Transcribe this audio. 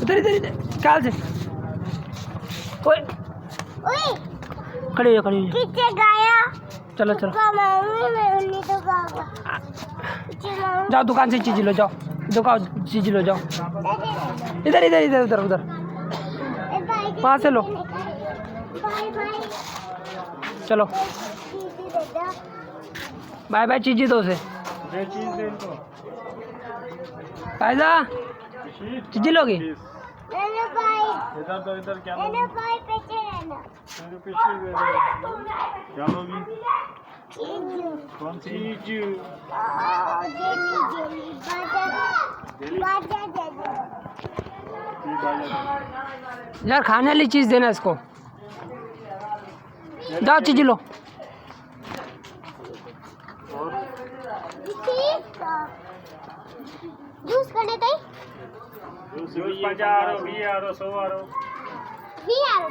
इधर इधर इधर ख्याल से ओए खड़ी हो पीछे गाया। चलो चलो मम्मी मैं नहीं तो गाऊंगा। जाओ दुकान से चीज लो, जाओ दुकान चीज लो, जाओ इधर इधर इधर उधर उधर वहाँ से लो। चलो बाय बाय चीजी दो से फायदा चीजी लोगी इधर तो इधर क्या लोगी? मेरे पीछे क्या लोगी? कौन सी चीज? यार खाने वाली चीज देना इसको, जाओ चीज लो। जूस करने गई। जूस 50 आ रहा 20 आ रहा 100 आ रहा 20 आ रहा।